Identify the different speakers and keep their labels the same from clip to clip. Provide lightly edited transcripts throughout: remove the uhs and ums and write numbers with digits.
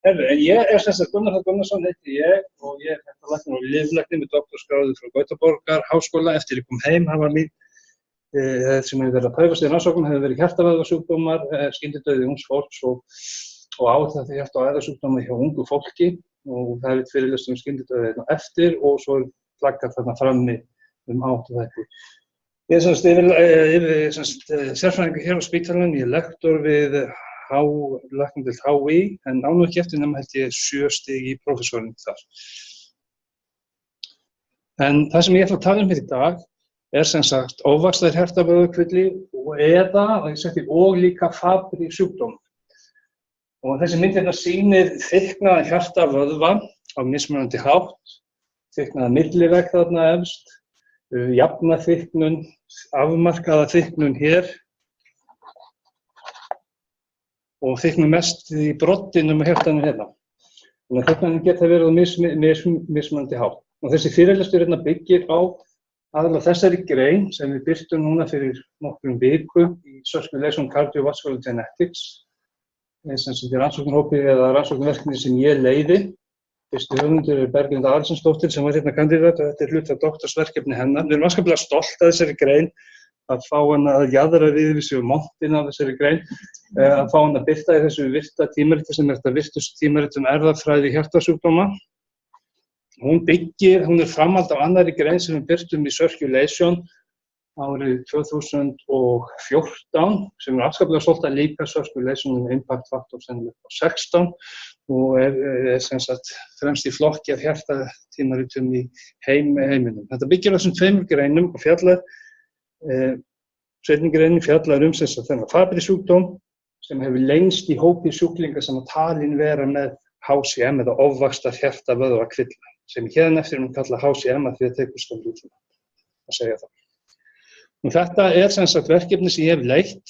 Speaker 1: Herru, en ég sem sagt Gunnar Þór Gunnarsson heiti ég og ég hjartalæknir og lyflæknir með doktorsgráðu frá Gautaborgarháskóla. Eftir ég kom heim hafa mín sem hefur verið að pröfast í rannsóknum hefur verið hjartavöðvasjúkdómar, skyndidauði ungs fólks og áhrif hjarta- og æðasjúkdóma hjá ungu fólki og það hefur fyrirlestur skyndidauði eftir og svo flaggað þarna frammi áhrif þetta. Ég er sérfræðingur hér á spítalanum, ég er lektor við læknadeild HÍ, en á nú ekki eftir nema held ég 7 stig í prófessorinn þar. En það sem ég ætla að tala hér í dag er sem sagt ofvaxtar hjartavöðvakvilli og líka Fabry sjúkdóm. Og þessi mynd hérna sýnir þykknaða hjartavöðva á mismunandi hátt, þykknaða millivegg þarna efst, jafna þykknun, afmarkaða þykknun hér og þykknun mest í broddinum og hjartanum hérna. Þannig að þykknanin geta verið á mismunandi hátt. Og þessi fyrirlestur hérna byggir á aðallega þessari grein sem við birtum núna fyrir nokkrum viku í Circulation Cardiovascular Genetics, sem er rannsóknarhópi eða rannsóknarverkefni sem ég leiði. Fyrsti höfundur er Berglind Aðalsteinsdóttir sem var hérna kandídat og þetta er hluti af doktorsverkefni hennar. Við erum afskaplega stolt af þessari grein, að fá hana að jaðra við sig og montina af þessari grein, að fá hana að birta í þessu virta tímariti sem er þetta virtust tímarit erfðafræði hjartasjúkdóma. Hún er framhald af annarri grein sem við birtum í Circulation árið 2014 sem er afskaplega stolt að líka Circulation Impact Factor 16 og er sem sagt fremst í flokki af hjartatímaritum í heiminum. Þetta byggir á þessum 2 greinum og fjallar seinni greinin fjallar sem sagt þennan Fabry sjúkdóm sem hefur lengst í hópi sjúklinga sem að talin vera með HCM eða ofvaxtar hjartavöðvakvilla sem hérna eftir kalla HCM að því að tekur skamli tíma að segja það. Og þetta er sem sagt verkefni sem ég hef leitt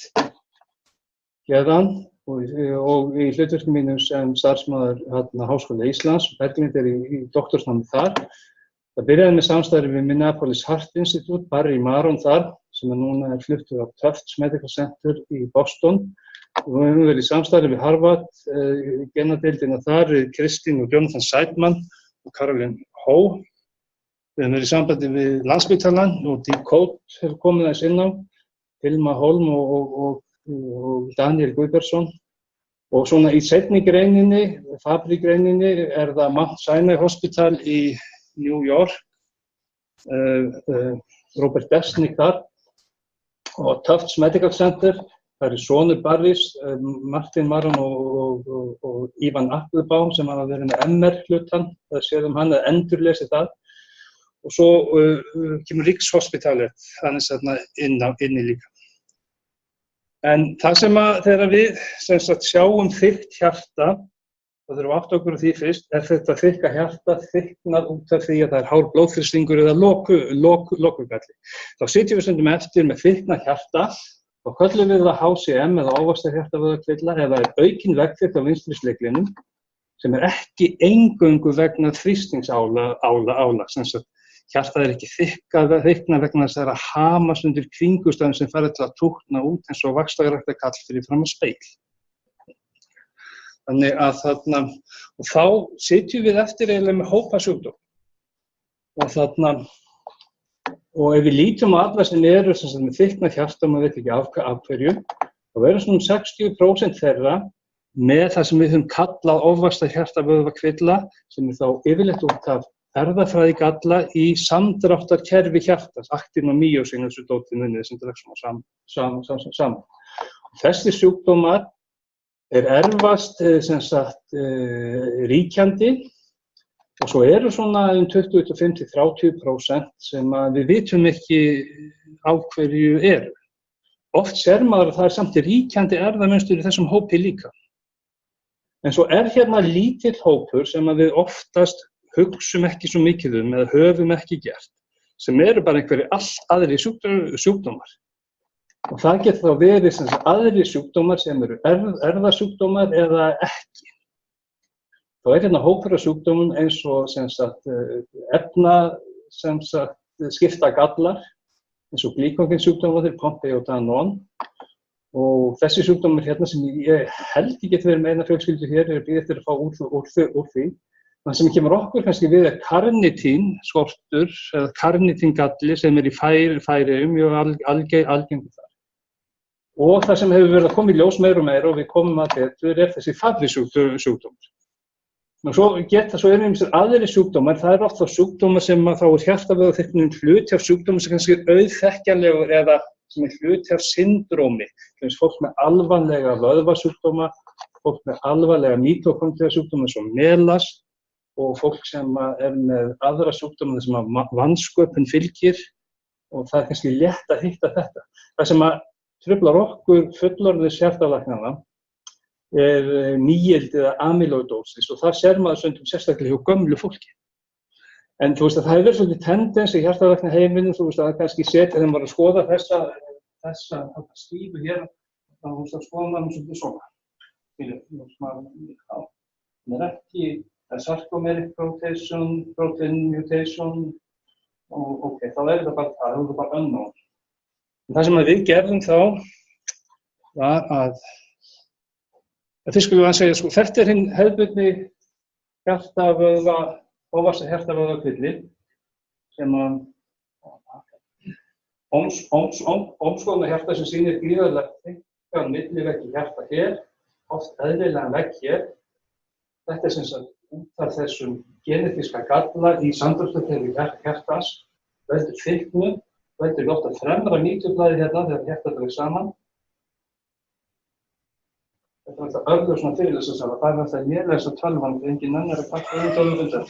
Speaker 1: hérðan og í hlutverki mínu sem starfsmaður Háskóla Íslands, Berglind er í doktorsnámi þar. Það byrjaði með samstarfi við Minneapolis Heart Institute, Barry Maron þar, sem núna er fluttur á Tufts Medical Center í Boston. Og við höfum verið í samstarfi við Harvard, genadeildina þar, Kristín og Jonathan Seidman og Caroline Ho. Við höfum verið í sambandi við Landspítalann og Decode hefur komið aðeins inn á, Hilma Holm og Daniel Guðbergsson. Og svona í seinni greininni, Fabry greininni, er það Mount Sinai Hospital í New York, Robert Desnick þar og Tufts Medical Center, það er sonur Barrys, Martin Maron og Ivan Applebaum sem hafa verið með MR-hlutann, það séð hann að endurlesi það. Og svo kemur Rikshospitalet, hann er þarna inni líka. En það sem þegar við sem sagt sjáum þykkt hjarta, það þurfum að átta okkur á því fyrst, er þetta þykka hjarta þykknað út af því að það er hár blóðþrýstingur eða lokugalli. Þá sitjum við stundum eftir með þykknað hjarta og köllum við það HCM eða ofvaxtar hjartavöðvakvilla ef það er aukin vegþykkt á vinstri sleglinum sem er ekki eingöngu vegna þrýstingsálag. Sem sagt, hjartað er ekki þykknað vegna þess að það er að hamast undir kringumstæðum sem fara til að tútna út eins og vaxtarræktarkall fyrir fram að speil. Þannig að og þá sitjum við eftir eiginlega með hópasjúkdóm. Og ef við lítum á alla sem eru með þykknað hjarta, maður veit ekki af hverju, þá verður svona 60% þeirra með það sem við höfum kallað ofvaxtar hjartavöðvakvilla, sem er þá yfirleitt út af erfðafræðigalla í samdráttarkerfi hjartans, aktín og mýósín, þessu dóti munið sem dregst saman. Þessi sjúkdómar erfast sem sagt ríkjandi og svo eru svona 25–30% sem við vitum ekki á hverju eru. Oft sér maður að það er samt ríkjandi erfðamynstur í þessum hópi líka. En svo er hérna lítill hópur sem við oftast hugsum ekki svo mikið eða höfum ekki gert, sem eru bara einhverjir allt aðrir sjúkdómar. Og það getur þá verið sem sagt aðrir sjúkdómar sem eru erfðasjúkdómar eða ekki. Þá er hérna hópur af sjúkdómum eins og sem sagt skipta gallar, eins og glíkógensjúkdómar, Pompe og Danon, Og þessi sjúkdómur hérna sem ég held ég geti verið með eina fjölskyldu hér að bíða eftir að fá úr því. Það sem kemur okkur kannski við karnitín skortur eða karnitingalli sem í Færeyjum mjög algengur þar. Og það sem hefur verið að koma í ljós meira og við komum að betur þessi fabrisjúkdómur. Svo ýmsir aðrir sjúkdómar, það oft þá sjúkdómar sem þá hjartavöðvaþykknin hluti af sjúkdómar sem kannski auðþekkjanlegur eða sem hluti af syndrómi. Fólk með alvarlega vöðvasjúkdóma, fólk með alvarlega mítókondríasjúkdóma eins og melas og fólk sem með aðra sjúkdóma sem vansköpun fylgir og það kannski létt að hitta þetta. Það sem truflar okkur fullorðins hjartalæknanna nýjildi eða amyloidósis og það sér maður stundum sérstaklega hjá gömlu fólki. En þú veist að það hefur verið svolítið tendens í hjartalæknaheiminum, þú veist að það kannski setja þegar maður að skoða þessa stífu hér, þá þú veist að skoða maður svolítið svona. Það ekki sarcomeric protein mutation og ok, þá það bara unknown. Það sem við gerðum þá var að fyrst skulum við að segja, þetta hinn hefðbundni hjartavöðvakvilli sem ómskoðna hjarta sem sýnir gríðarlega þykka milliveggi hjarta hér, oft eðlilegan vegg hér. Þetta sem sagt út af þessum genetíska galla í samdráttarkerfi hjartans, veldur þykknu, veldur ofta fremra mýtublaði hérna þegar hjarta dreg saman. Þetta alltaf örður svona fyrirlesarsaga, það alltaf nýlega svo tölvan, engin annar að pakka tölvundar.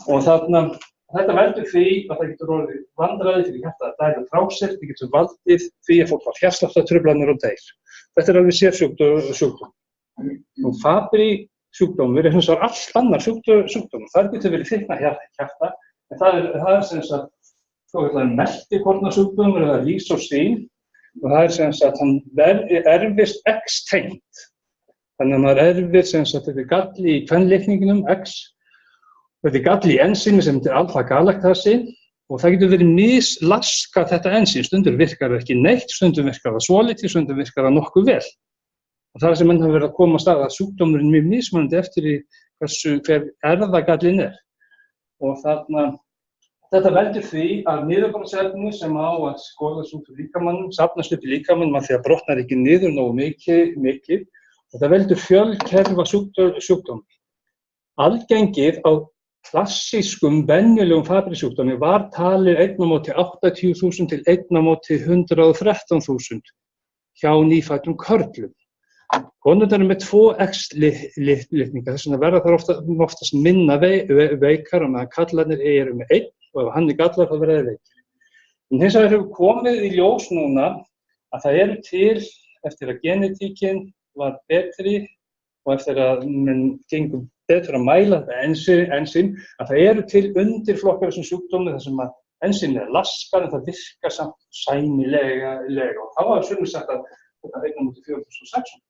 Speaker 1: Og þetta veldur því að það getur orðið vandræði fyrir hjarta að dæla frá sér, það getur valdið því að fólk fá hjartsláttartruflanir og deyr. Þetta alveg sérsjúkdóm. Og Fabry-sjúkdómur hins vegar allt annar sjúkdómur. Það getur verið þykkna hjarta, en það sem sagt svokallaður meltikornasjúkdómur eða lýsósín. Og það sem sagt hann erfist X-tengt. Þannig að maður erfir sem sagt þetta galli í kvenlitningnum X. Þetta galli í ensími sem heitir alfa-galaktasi og það getur verið mislaskað þetta ensím. Stundum virkar það ekki neitt, stundum virkar það svolítið, stundum virkar það nokkuð vel. Og það sem menn hafa verið að koma að stað að sjúkdómurinn mjög mismunandi eftir í hver erfðagallinn Og þetta veldur því að niðurbrottsefni sem á að skoðast út úr líkamanum, safnast upp í líkamanum af því að brotnar ekki niður nógu mikið. Þetta veldur fjölkerfa sjúkdómi. Algengið á klassískum, venjulegum Fabry-sjúkdómi var talið 1 á móti 80.000 til 1 á móti 113.000 hjá nýfæddum körlum. Konurnar með 2X-litninga, þess vegna verða þær oftast minna veikar og meðan karlarnir eru með 1 og ef hann gallar þá verða þeir veikir. En hins vegar hefur komið í ljós núna að það eru til, eftir að genetíkin var betri og eftir að menn gengur betur að mæla þetta ensím, að það eru til undirflokkar þessum sjúkdómi þar sem að ensímið laskað en það virkar samt sæmilega. Og þá var sumir sagt að þetta 1 á móti 4.600.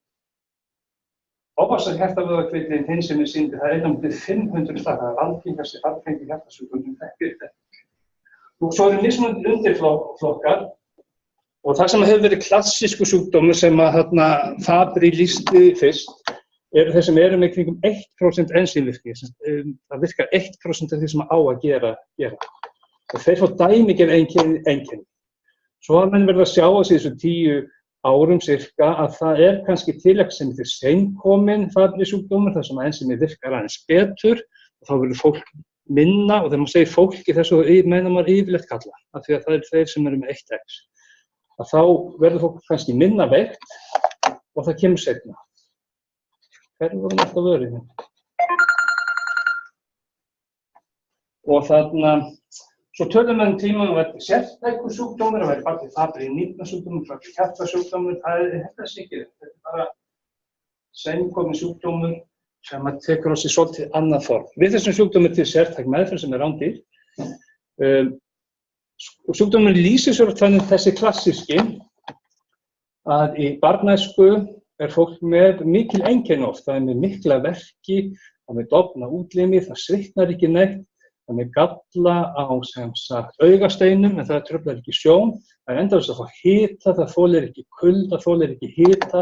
Speaker 1: Ofvaxtar hjartavöðvakvillinn hinn sem sýndi það 1 á móti 500 það er algengasti hjartasjúkdómur þetta. Og svo eru mismunandi undirflokkar og það sem hefur verið klassísku sjúkdómur sem að Fabry lýsti fyrst eru þeir sem eru með kringum 1% ensímvirkni. Það virkar 1% af því sem á að gera. Og þeir fá dæmigerð einkenni. Svo hafa menn verið að sjá á síðustu 10 árum cirka að það er kannski tilekk sem til seinkominn Fabry-sjúkdómur þar sem ensímið virkar aðeins betur og þá verður fólk minna og þegar maður segir fólk í þessu meina maður yfirleitt kalla af því að það eru þeir sem eru með 1X. Að þá verður fólk kannski minna veikt og það kemur seinna. Hvernig voru þetta vörið? Og þarna, svo tölum við tíma að þetta sértækur sjúkdómur, það væri bara Fabry-nýrnasjúkdómur, Fabry-hjartasjúkdómur, þetta er ekki, þetta er bara seinkominn sjúkdómur sem að tekur á sig svolítið annað form. Við þessum sjúkdómur til sértæk meðferð sem er rándýr. Sjúkdómur lýsir sér þannig þessi klassíski að í barnæsku er fólk með mikil einkenni oft, það er með mikla verki, það er með dofna útlimi, það svitnar ekki neitt, Þannig galla á sem sagt augasteinum, en það truflar ekki sjón. Það er endalaust að fá hita, það þolir ekki kulda, þolir ekki hita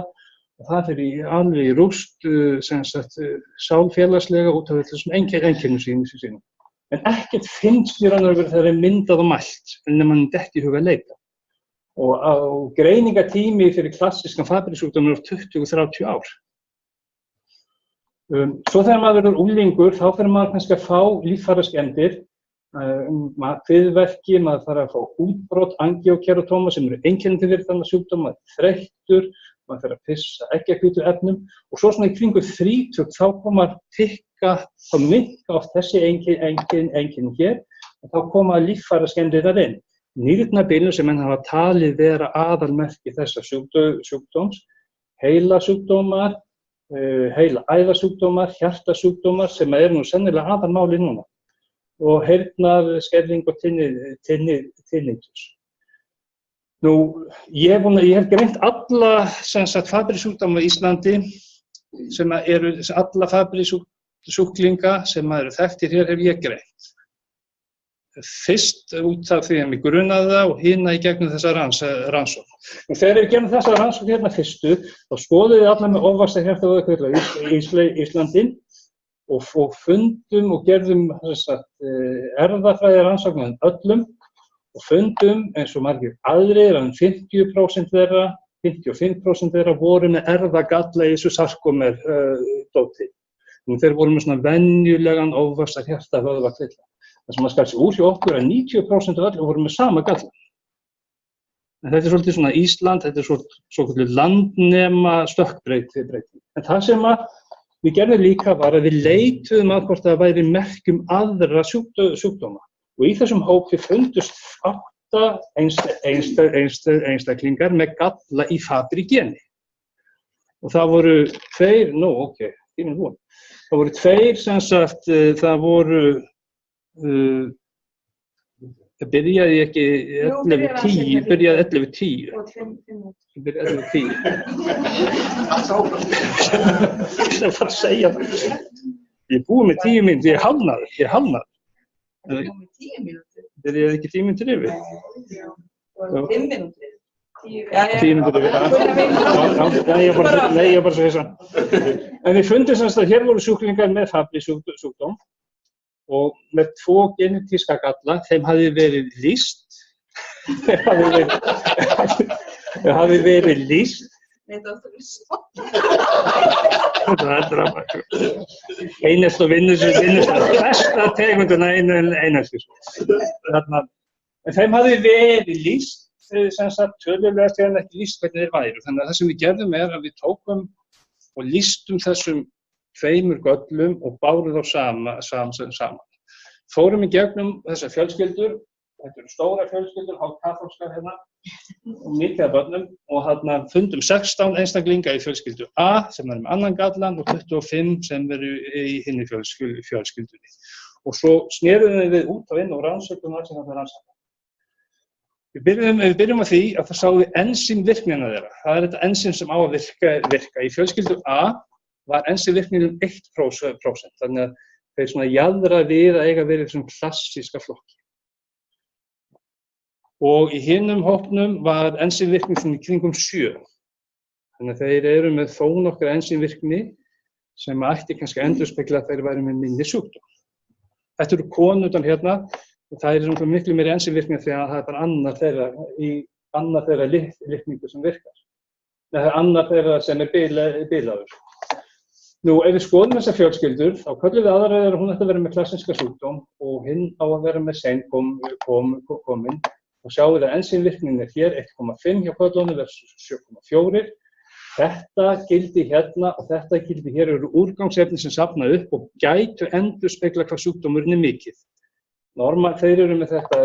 Speaker 1: og það fer alveg í rúst sem sagt sálfélagslega út af þessum einkennum sínum. En ekkert finnst í raun og veru þegar það er myndað og mælt, en mann detti í huga að leita. Og greiningatími fyrir klassískan Fabry-sjúkdóm er 20-30 ár. Svo þegar maður verður unglingur, þá fer maður kannski að fá líffæraskemmdir, kviðverki, maður þarf að fá útbrot, angíókeratóma sem eru einkennandi fyrir þennan sjúkdóm, maður er þreyttur, maður fer að pissa eggjahvítuefnum og svo svona í kringu 30 þá koma þá minnka oft þessi einkenni hér og þá koma líffæraskemmdir þar inn. Nýrnabilun sem menn hafa talið vera aðalmerki þessa sjúkdóms, heilasjúkdómar, heilaæðasjúkdómar, hjartasjúkdómar sem eru nú sennilega aðalmáli núna og heyrnarskerðing og tinnitus. Nú, ég hef greint alla sem sagt Fabry-sjúkdóma í Íslandi sem eru alla Fabry-sjúklinga sem eru þekktir hér hef ég greint. Fyrst út af því að mig grunaði það og hina í gegnum þessa rannsókn. Og þegar við gerum þessa rannsókn hérna fyrstu, þá skoðum við alla með ofvaxta hjarta-vöðvakvilla í Íslandi og fundum og gerðum erfðafræði rannsóknum öllum og fundum eins og margir aðrir að 50% þeirra, 55% þeirra voru með erfðagalla í þessu sarkomer-dóti. Þeir voru með svona venjulegan ofvaxta hjarta-vöðvakvilla. Það sem maður skall sig úr hjá okkur að 90% af öllum voru með sama galla. En þetta er svolítið svona Ísland, þetta er svokölluð landnema stökkbreyting. En það sem við gerðum líka var að við leituðum að hvort það væri merkjum aðra sjúkdóma. Og í þessum hópi fundust 8 einstaklingar með galla í Fabry-geni. Og það voru 2, það voru 2 sem sagt, það voru það byrjaði ekki 11:10, byrjaði 11:10. Það byrjaði 11:10. Ég er bara að segja það. Ég er búið með 10 mínútur, ég er hálfnaður.
Speaker 2: Það er búið með 10 mínútur?
Speaker 1: Byrjaði ekki 10 mínútur yfir?
Speaker 2: Já, og 5 mínútur.
Speaker 1: 10 mínútur yfir, Nei, ég er bara að segja það. En við fundum sem sagt að hér voru sjúklingar með Fabry-sjúkdóm og með 2 genetíska galla, þeim hafði verið lýst. Þeim hafði verið lýst.
Speaker 2: Nei, það átti að vera stopp.
Speaker 1: Það er drama. Einelti og vinnustar, besta tegunduna einelti. En þeim hafði verið lýst, sem sagt tölulega þegar ekki lýst hvernig þeir væru. Þannig að það sem við gerðum að við tókum og lýstum þessum 2 göllum og bárum þá saman. Fórum í gegnum þessar fjölskyldur, þetta eru stóra fjölskyldur, hálfkaþólskar hérna, og mikið af börnum, og fundum 16 einstaklinga í fjölskyldu A sem er með annan gallan og 25 sem eru í hinni fjölskyldunni. Og svo snerum við út og inn og rannsökum allt sem það er rannsaka. Við byrjum á því að það sáum við ensímvirknina þeirra. Það er þetta ensím sem á að virka. Í fjölskyldu A var ensímvirknin 1%, þannig að þeir svona jaðra við að eiga verið þessum klassíska flokki. Og í hinum hópnum var ensímvirknin í kringum 7. Þannig að þeir eru með þó nokkra ensímvirkni sem ætti kannski að endurspegla að þeir væru með minni sjúkdóm. Þetta eru konurnar hérna og það er svona miklu meiri ensímvirkni því að það er bara annar þeirra litningu sem virkar. Það er annar þeirra sem er bilaður. Nú, ef við skoðum þessar fjölskyldur, þá köllum við aðra að hún ætti að vera með klassíska sjúkdóm og hinn á að vera með seinkomin. Og sjáum við að ensímvirknin er hér 1,5 hjá köllunum versus 7,4. Þetta gildi hérna og þetta gildi hér eru úrgangsefni sem safna upp og gætu endurspegla hvað sjúkdómurinn er mikið. Normal, þeir eru með þetta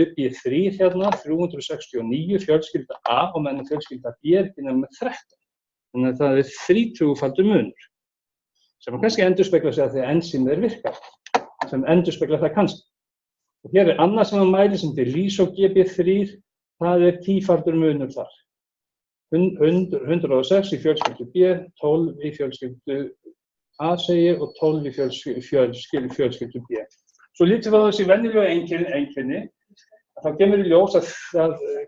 Speaker 1: upp í 3 hérna, 369 fjölskylda A og meðan fjölskylda B er ekki með 13. Þannig að það er 30-faldur munur. Sem kannski endurspegla sig að því að ensímið virka, sem endurspegla það kannski. Og hér er annað sem mæli sem er lýsogb3, það er 10-faldur munur þar. 106 í fjölskyldu B, 12 í fjölskyldu A segi og 12 í fjölskyldu B. svo lítum við á þessi venjulegu einkenni, þá kemur í ljós að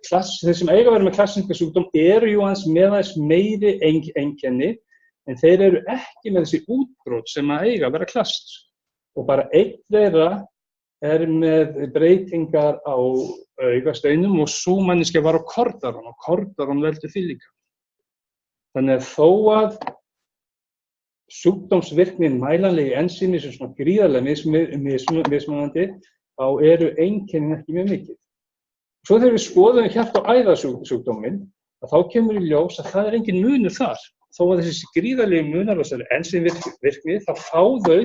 Speaker 1: þeir sem eiga að vera með klassíska sjúkdóm eru jú aðeins meiri einkenni, en þeir eru ekki með þessi útbrot sem að eiga að vera klassísk. Og bara einn þeirra með breytingar á augasteinum og sú manneskja var á kordaron og kordaron veldur því líka. Þannig að þó að sjúkdómsvirknin mælanlegi ensími sem svona gríðarlega mismunandi, þá eru einkennin ekki mjög mikið. Svo þegar við skoðum hjarta- og æðasjúkdóminn, þá kemur í ljós að það engin munur þar. Þó að þessi gríðarlegu munar á þessari ensímvirkni, þá fá þau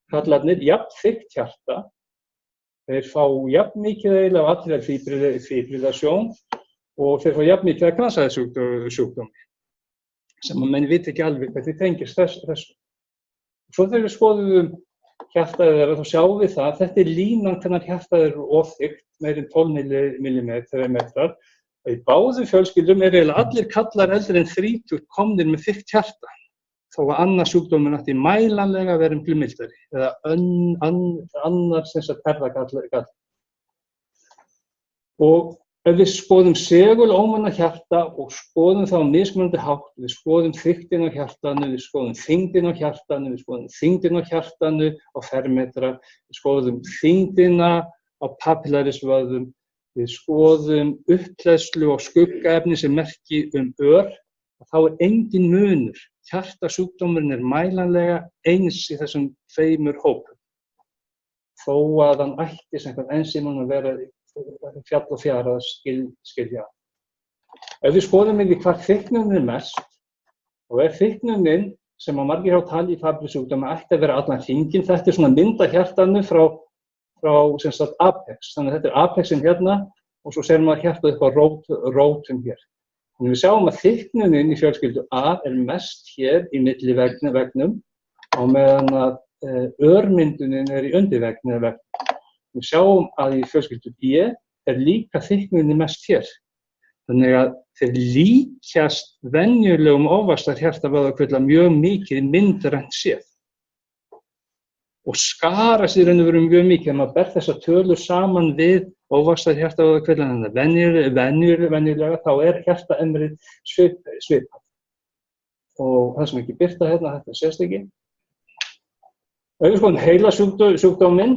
Speaker 1: kallarnir jafn þykkt hjarta, þeir fá jafn mikið eiginlega af atrial fibrilasjón og þeir fá jafn mikið af kransæðasjúkdómi, sem að menn viti ekki alveg hvað þið tengist þessu. Svo þegar við skoðum hjartaðið þeirra, þá sjáum við það að þetta er línan hvernig hjartaðið eru of þykkt, meira en 12 millimetrar. Í báðum fjölskyldum eru eiginlega allir kallar eldri en 30 komnir með þykkt hjarta, þó að annar sjúkdómur ætti mælanlega að vera mildari, eða annar sem sagt herðagall. Og ef við skoðum segulómana hjarta og skoðum það á mismunandi hátt, við skoðum þykktin á hjartanu, við skoðum þyngdin á hjartanu, við skoðum þyngdin á hjartanu á fermetra, við skoðum þyngdina á papillarisvöðvum, við skoðum upphleðslu og skuggaefni sem merki ör, þá er engin munur. Hjartasjúkdómurinn er mælanlega eins í þessum tveimur hópum, þó að hann ætti samkvæmt ensímunum að vera fjall og fjara að skilja. Ef við skoðum yfir hvar þykknunin er mest, og þykknunin sem að margir hafa talið í Fabry-sjúkdómi ætti að vera allan hringinn, þetta er svona mynd af hjartanu frá sem sagt apex, þannig að þetta er apexin hérna og svo ser maður hjartað upp á rótum hér. Þannig við sjáum að þykknunin í fjölskyldu A er mest hér í millivegnum og meðan að örmyndunin er í undirvegnum. Við sjáum að í fjölskyldu B er líka þykknunin mest hér. Þannig að þeir líkjast venjulegum ofvaxtarhjartavöðvakvilla mjög mikið myndrænt séð. Og skarast í raun og veru mjög mikið ef maður ber þessar tölur saman við ofvaxtarhjartavöðvakvilla, þannig að venjulega þá er hjartaemrið svipað. Og það sem ekki birta hérna, þetta sést ekki. Ef við skoðum heilasjúkdóminn,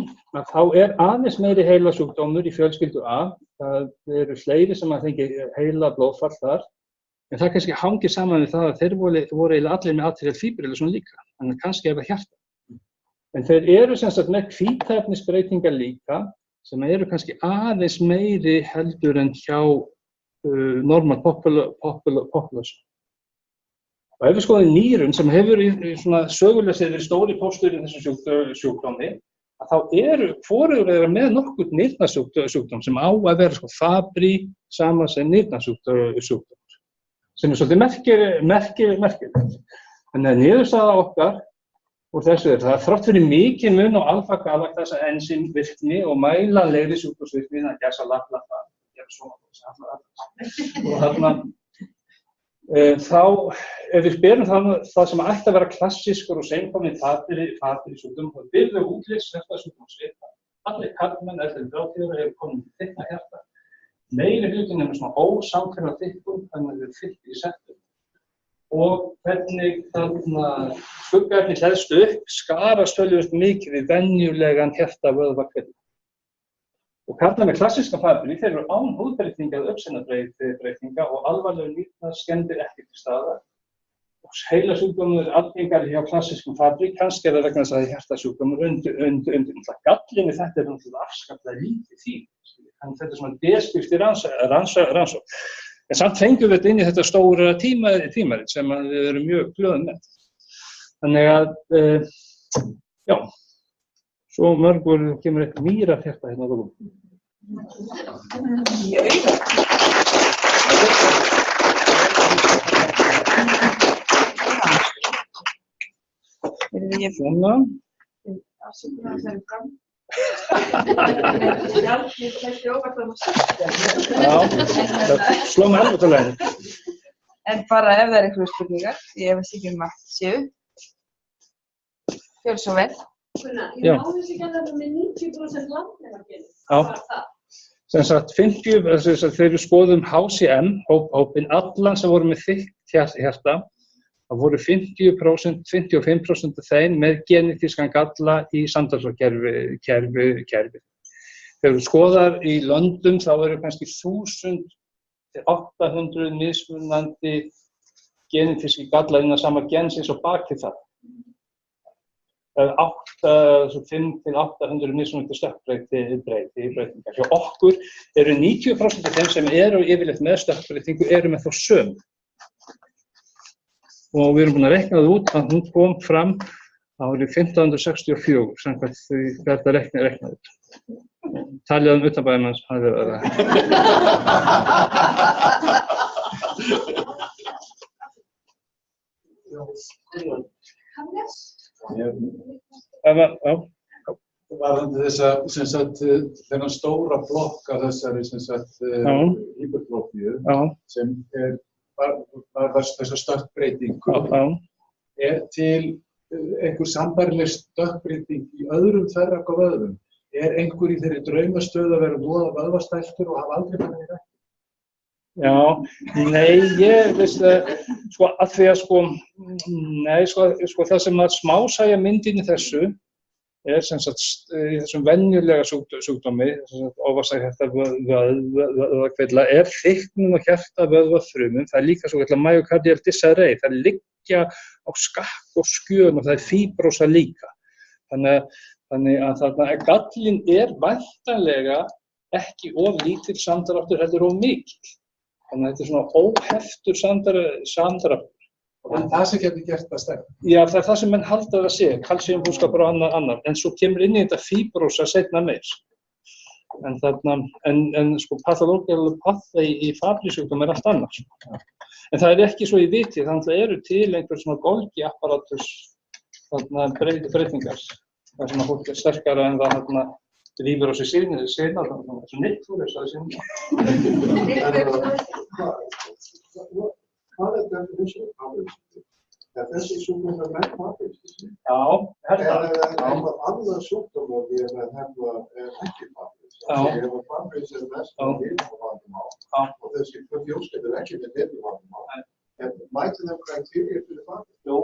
Speaker 1: þá er aðeins meiri heilasjúkdómur í fjölskyldu A. Það eru fleiri sem að fengi heila blóðfall þar. En það kannski hangir saman við það að þeir voru eiginlega allir með atrial fibrilasjón líka, þannig að kannski ef að hjarta. En þeir eru sem sagt með hvítefnisbreytingar líka, sem eru kannski aðeins meiri heldur en hjá normal population. Og ef við skoðum nýrun sem hefur svona sögulega séð verið stóri póstur í þessum sjúkdómi, þá eru hvorugur þeirra með nokkurn nýrnasjúkdóm sem á að vera Fabry sama sem nýrnasjúkdóm, sem er svolítið merkilegt. Þannig að niðurstaða okkar úr þessu er það þrátt fyrir mikið mun á alfa-galactasa ensímvirkni og mælanlegri sjúkdómsvirkni, það gæsa lappa, og þarna þá, ef við berum það sem ætti að vera klassískur og seinkominn Fabry-sjúkdóm, þá byrðu útlits hjartasjúkdómsvita. Allir karlmenn eftir 30 ára hefur komið með þykka hjarta. Meiri hlutinn er með svona ósamhverfa þykkum, þannig að þau þykki í settum. Og hvernig þarna skuggaefni hleðst upp, skarast töluvert mikið við venjulegan hjartavöðvakvilla. Og karlar með klassíska Fabry, þeir eru án húðbreytinga eða uppsýnabreytinga og alvarlegur nýrnaskemmdir ekki til staðar. Og heilasjúkdómur er algengari hjá klassískum Fabry, kannski er það vegna þess að hjartasjúkdómur undir. Gallinn við þetta er náttúrulega afskaplega lítið því. Þannig þetta er svona deskriptív rannsókn. En samt fengjum við þetta inn í þetta stóra tímarit sem við erum mjög glöðum með. Þannig að, já, svo mörgur kemur eitt mýrafjarta hérna á lókum.
Speaker 2: Í auga.
Speaker 1: Svona.
Speaker 2: Afsökunar að segja fram. Já, ég þekki óvart að
Speaker 1: það sló mig alveg til lægin.
Speaker 3: En bara ef það er einhverju spurningar, ég veist ekki að séu. Gjör svo vel.
Speaker 2: Gunnar,
Speaker 1: Já.
Speaker 2: ég má þessi ekki að þetta með 90% landnemageni.
Speaker 1: Já.
Speaker 2: Hvað var það?
Speaker 1: Sem sagt, 50, þegar við skoðum HCM, hópinn, allan sem voru með þykkt hjarta, það voru 50%, 55% af þeim með genetískan galla í Sanderson-kerfi. Þegar við skoðar í löndum þá eru kannski 1000 til 800 mismunandi genetíski gallar innan sama gensins og baki það. Það er 5 til 800 mismunandi stökkbreytingar. Hjá okkur eru 90% af þeim sem eru yfirleitt með stökkbreytingu eru með þá sömu. Og við erum búin að reikna það út að hún kom fram árið 1564, samkvæmt því þetta reiknað út. Talið utanbæðumanns hafði verið að
Speaker 2: Hannes?
Speaker 4: Varðandi þessa, þennan stóra blokk af þessari hypertrófíu sem var þessa stökkbreytingu, til einhver sambærileg stökkbreyting í öðrum þverrákavöðvum? Einhver í þeirri draumastöðu að vera voða vöðvastæltur og hafa aldrei farið í rækt?
Speaker 1: Já, nei, ég veist að því að það sem að smásæja myndin í þessu sem sagt í þessum venjulega sjúkdómi, ofastahjartavöðvakvilla, þykknun á hjartavöðvafrumum, það líka svokallað myocardial disarray, það liggja á skakk og skjön og það fíbrósa líka. Þannig að gallinn væntanlega ekki of lítill samdráttur heldur of mikill. Þannig að þetta svona óheftur samdráttur.
Speaker 4: En það sem getur gert það stærra?
Speaker 1: Já, það það sem menn halda að sé, kalsíumbúskapur og annar, en svo kemur inn í þetta fíbrósa seinna meir. En pathológical pathway í Fabry-sjúkdómi allt annars. En það ekki svo í viti, þannig að eru til einhver svona Golgi-apparatus breytingar. Það sem að fólk sterkara en það drífur á sig síðan, þessu nýttúr, þessu
Speaker 5: Hvað definition of Fabry? Þessi sjúkdómar með Fabry?
Speaker 1: Já,
Speaker 5: það annar sjúkdómar við ekki Fabry. Fabry mest vandamál og þessi fjölskyldur ekki með vandamál. En mæti þeim kriteríur fyrir Fabry?
Speaker 1: Jú,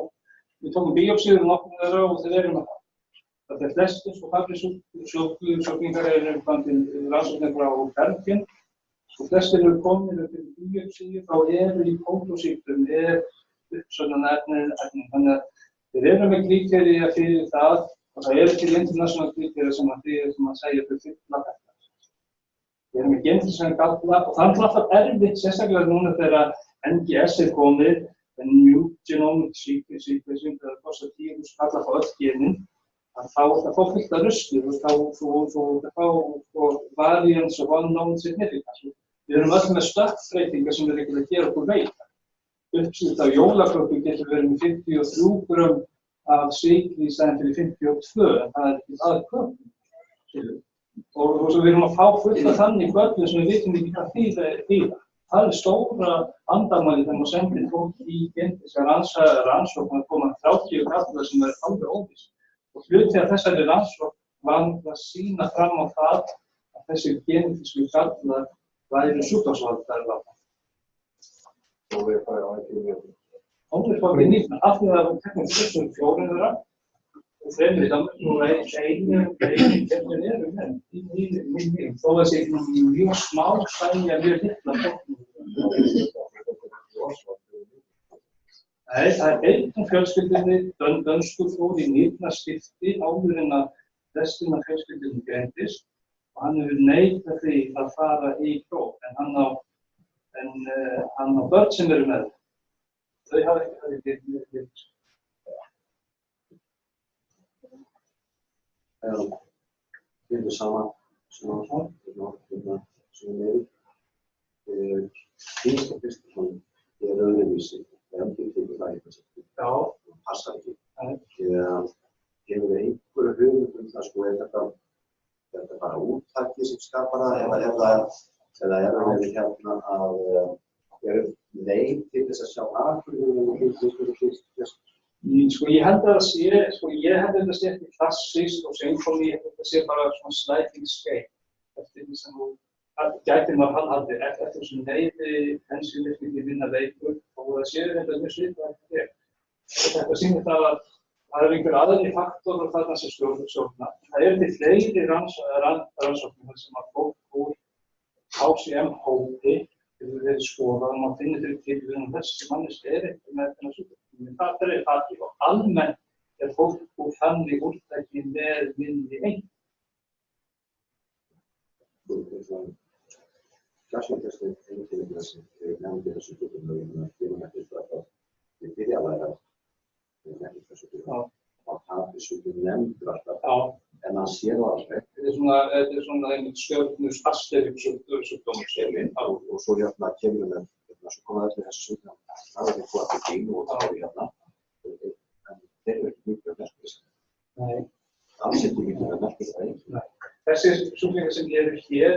Speaker 1: við tókum bíópsíður nokkuð þeirra og þeir eru með það. Það flestir Fabry-sjúklingar eru til rannsóknir frá Belgíu. Flestir eru komin til bíópsíu þá eru í kóngosýktum, uppsögnarefni. Þannig að þeir eru með krítería fyrir það og það eru til international krítería sem að segja þau fylla þetta. Þeir eru með genetískan galla og það alltaf erfitt, sérstaklega núna þegar NGS komið, en New Genomic Sequencing, það kostar 10.000 kalla á öll genin. Þá fá fullt af rusli, þá fá variants of unknown significance. Við erum öll með stökkbreytingar sem ekki að gera okkur veika. Uppslut af jólaköku getur verið með 53 grömm af sykri í staðinn fyrir 52, en það ekki köku. Og svo við erum að fá fullt af þannig göllum sem við vitum ekki hvað þýða. Það stóra vandamálið þegar maður sendir fólk í genetíska rannsókn að koma 30 gallar sem alveg óviss. Og hluti af þessari rannsókn var að sýna fram á það að þessi genetísku gallar væru sjúkdómsvaldar.
Speaker 5: Og við farið á ekki við.
Speaker 1: Og við farið í nýtt, af því að það var teknisk 4 þeirra, og 3 í Danmörku og einu kemur eru menn í þó að sé mjög smá stæði að mjög litla. Nei, það einn fjölskyldunni, dönsku fór í 19. skipti áður en að restina fjölskyldunni greindist og hann hefur neitað því að fara í próf, en hann á börn sem eru með. Þau hafa ekki verið.
Speaker 5: Við erum saman, fyrst öðruvísi. Það passar ekki. Hefur við einhverju hugmynd það þetta bara úttaki sem skapar það eða leið til þess að sjá af hverju við
Speaker 1: Ég held að þetta sé ekki klassískt og symphoní, þetta sé bara svona sliding scale. Eftir því sem þú gætir maður haldið, eftir þessum neyði, ensímvirkningi minna veikur og það séu þetta mjög svipað eftir þér. Þetta sýnir það að það eru einhver aðri faktor þarna sem stjórna. Það eru til fleiri rannsóknir sem að fólk úr HCM-hópi hefur verið skoðað og maður finnir fyrir tilvíðan þessi manneskja ekki með þennan sjúkdóm. Það er það og almennt fólk úr þannig úrtæki með minni einn.
Speaker 5: Klassíkasti einkennilega sem nefndi þessu sjúkdómum gefur ekki að við byrja að læra ekki þessu sjúkdómum og það sjúkdómum nefndur alltaf en hann sér það alveg.
Speaker 1: Þetta er svona einmitt stjörnur spastísk sjúkdómur
Speaker 5: og svo kemur með svo koma allir þessu sjúkdómum það er eitthvað að byggja og það er en þeir eru ekki mjög merkis. Nei. Alls ekki mjög merkis það ekki.
Speaker 1: Þessi sjúklingar sem ég hér,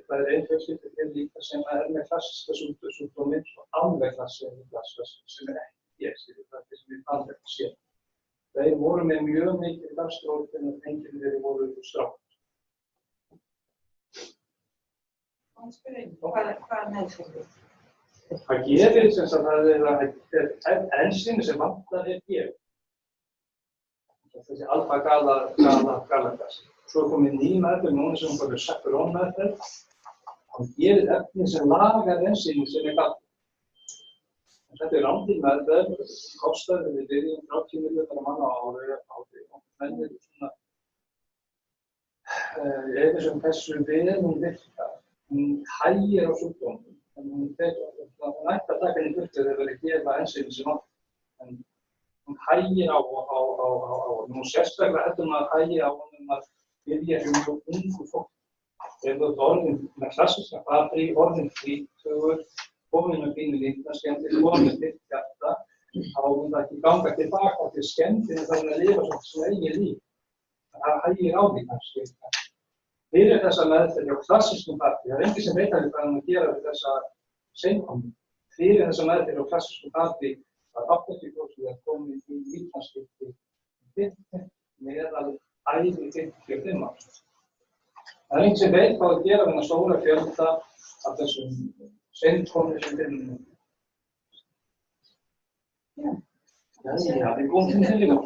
Speaker 1: það er einn fjölskylda hér líka sem með klassíska sjúkdóminn og alveg klassíska sem ekki það er sem við alveg séum. Þeir voru með mjög mikið dagstrók en enginn þeir voru strátt.
Speaker 3: Hvað meðferðir?
Speaker 1: Það gerir sem sagt að það er ensími sem vantar gefið. Þessi alfa-galakasi. Svo komið ný meðferð núna sem hún kallar chaperone-meðferð. Hann gerir efni sem lagar ensími sem gallað. Þetta er langtíð meðferð, kostar við byrjum 30 milljónar manna á ári og menn eru svona eða sem þessu hún virkar. Hún hægir á sjúkdómum, en hún ætti að taka henni burtu þegar það er að gefa ensími sem vantar. En hún hægir á hún sérstaklega heldur maður að hægir á honum að byrja mjög ungu fólk. Ef þú ert orðin með klassíska fabri, orðin frítugur, komin með fínu líknarskemmtir, komin með þitt hjarta, þá mun það ekki ganga tilbaka til skemmtinu þannig að lifa svona eigin líf. Það hægir á því kannski. Fyrir þessa meðferð hjá klassískum fabri, það er enginn sem veit alveg hvað hann að gera við þessa seinkomu. Fyrir þessa meðferð hjá klassískum fabri að 80% komið í líknarskemmti meðal æði 55 ára. Það er enginn sem veit hvað að gera við þennan stóra fjölda af þessum seinkomið sem finnum. Já, það er góð til því líka.